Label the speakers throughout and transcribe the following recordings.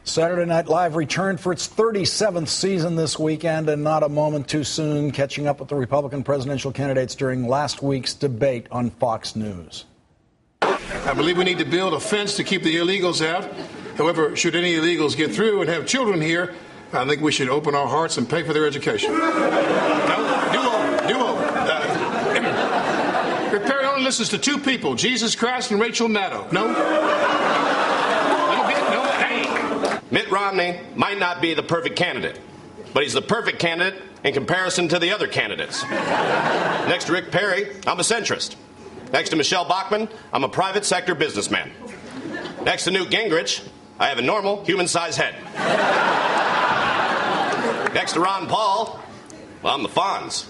Speaker 1: Saturday Night Live returned for its 37th season this weekend, and not a moment too soon, catching up with the Republican presidential candidates during last week's debate on Fox News.
Speaker 2: I believe we need to build a fence to keep the illegals out. However, should any illegals get through and have children here, I think we should open our hearts and pay for their education. No, do over. Rick Perry only listens to two people, Jesus Christ and Rachel Maddow. No?
Speaker 3: Mitt Romney might not be the perfect candidate, but he's the perfect candidate in comparison to the other candidates. Next to Rick Perry, I'm a centrist. Next to Michelle Bachmann, I'm a private sector businessman. Next to Newt Gingrich, I have a normal human-sized head. Next to Ron Paul, well, I'm the Fonz.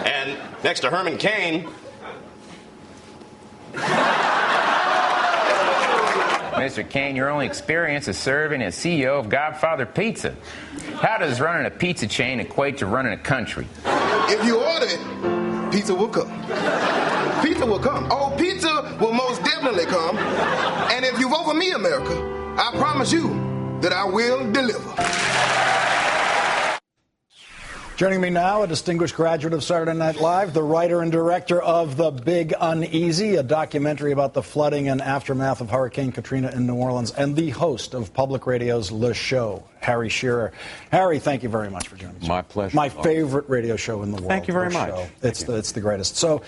Speaker 3: And next to Herman Cain,
Speaker 4: Mr. Cain, your only experience is serving as CEO of Godfather Pizza. How does running a pizza chain equate to running a country?
Speaker 5: If you order it, pizza will come. Pizza will come. Oh, pizza will most definitely come. And if you vote for me, America, I promise you that I will deliver.
Speaker 1: Joining me now, a distinguished graduate of Saturday Night Live, the writer and director of The Big Uneasy, a documentary about the flooding and aftermath of Hurricane Katrina in New Orleans, and the host of public radio's Le Show, Harry Shearer. Harry, thank you very much for joining us.
Speaker 6: My pleasure.
Speaker 1: My favorite radio show in the world.
Speaker 6: Thank you very much.
Speaker 1: It's the greatest. So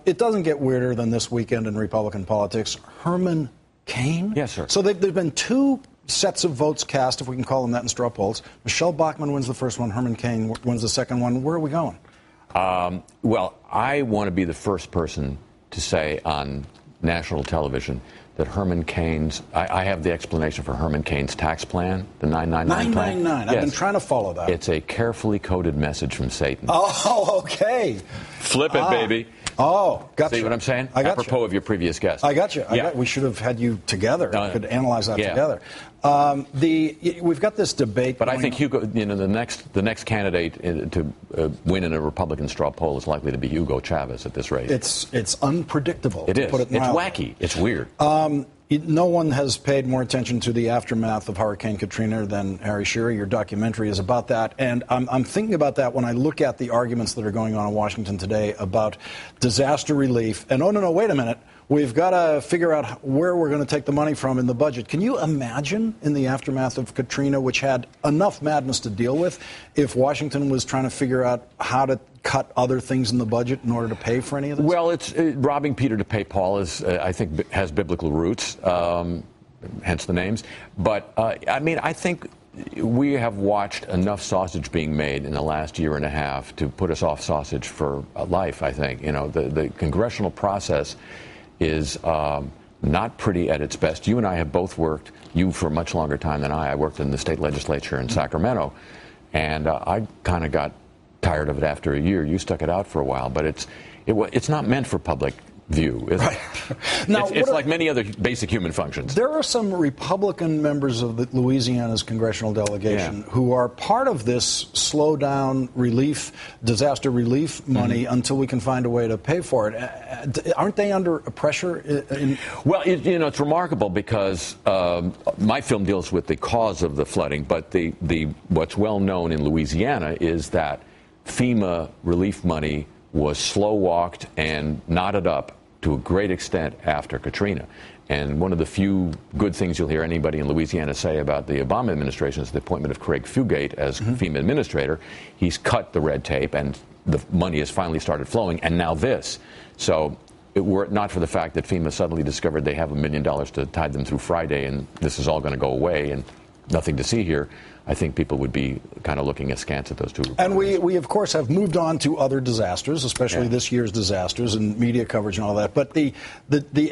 Speaker 1: it doesn't get weirder than this weekend in Republican politics. Herman Cain?
Speaker 6: Yes, sir.
Speaker 1: So there've been two sets of votes cast, if we can call them that, in straw polls. Michelle Bachmann wins the first one. Herman Cain wins the second one. Where are we going?
Speaker 6: Well, I want to be the first person to say on national television that Herman Cain's, I have the explanation for Herman Cain's tax plan, the 999 plan.
Speaker 1: 999. I've been trying to follow that.
Speaker 6: It's a carefully coded message from Satan.
Speaker 1: Oh, okay.
Speaker 6: Flip it, baby.
Speaker 1: Oh, gotcha.
Speaker 6: See what I'm saying?
Speaker 1: I got
Speaker 6: Apropos
Speaker 1: you.
Speaker 6: Of your previous guest.
Speaker 1: I got you.
Speaker 6: Yeah.
Speaker 1: We should have had you together. We could analyze that
Speaker 6: yeah.
Speaker 1: together. We've got this debate.
Speaker 6: But I think Hugo, the next candidate to win in a Republican straw poll is likely to be Hugo Chavez at this rate.
Speaker 1: It's unpredictable.
Speaker 6: It is.
Speaker 1: Put it
Speaker 6: It's wacky. It's weird.
Speaker 1: No one has paid more attention to the aftermath of Hurricane Katrina than Harry Shearer. Your documentary is about that. And I'm thinking about that when I look at the arguments that are going on in Washington today about disaster relief. And no, wait a minute. We've got to figure out where we're going to take the money from in the budget. Can you imagine in the aftermath of Katrina, which had enough madness to deal with, if Washington was trying to figure out how to cut other things in the budget in order to pay for any of this?
Speaker 6: Well, it's robbing Peter to pay Paul is, I think, has biblical roots, hence the names. But, I think we have watched enough sausage being made in the last year and a half to put us off sausage for life, I think. The congressional process is not pretty at its best. You and I have both worked, you for a much longer time than I worked in the state legislature in Sacramento, and I kind of got tired of it after a year. You stuck it out for a while, but it's not meant for public view.
Speaker 1: Right. Now,
Speaker 6: it's like many other basic human functions.
Speaker 1: There are some Republican members of Louisiana's congressional delegation who are part of this slow down disaster relief money until we can find a way to pay for it. Aren't they under pressure?
Speaker 6: Well, it's remarkable because my film deals with the cause of the flooding, but the what's well known in Louisiana is that FEMA relief money was slow-walked and knotted up to a great extent after Katrina. And one of the few good things you'll hear anybody in Louisiana say about the Obama administration is the appointment of Craig Fugate as FEMA administrator. He's cut the red tape, and the money has finally started flowing, and now this. So were it not for the fact that FEMA suddenly discovered they have $1 million to tide them through Friday, and this is all going to go away, and nothing to see here, I think people would be kind of looking askance at those two.
Speaker 1: And we of course, have moved on to other disasters, especially this year's disasters and media coverage and all that. But the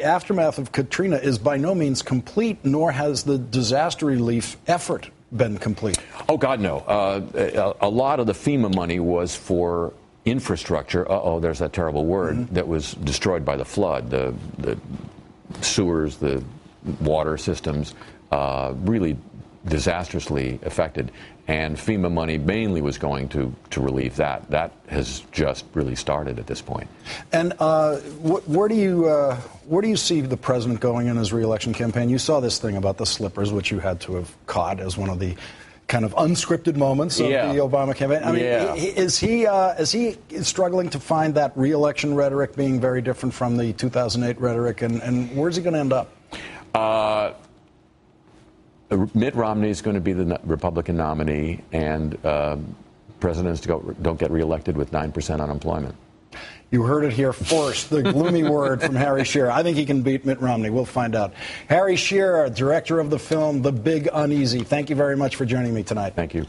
Speaker 1: aftermath of Katrina is by no means complete, nor has the disaster relief effort been complete.
Speaker 6: Oh, God, no. A lot of the FEMA money was for infrastructure. There's that terrible word that was destroyed by the flood. The sewers, the water systems, really disastrously affected, and FEMA money mainly was going to relieve that. That has just really started at this point.
Speaker 1: And where do you see the president going in his re-election campaign? You saw this thing about the slippers, which you had to have caught as one of the kind of unscripted moments of the Obama campaign. I mean, is he struggling to find that re-election rhetoric being very different from the 2008 rhetoric, and where's he going to end up?
Speaker 6: Mitt Romney is going to be the Republican nominee, and presidents don't get reelected with 9% unemployment.
Speaker 1: You heard it here first, the gloomy word from Harry Shearer. I think he can beat Mitt Romney. We'll find out. Harry Shearer, director of the film The Big Uneasy. Thank you very much for joining me tonight.
Speaker 6: Thank you.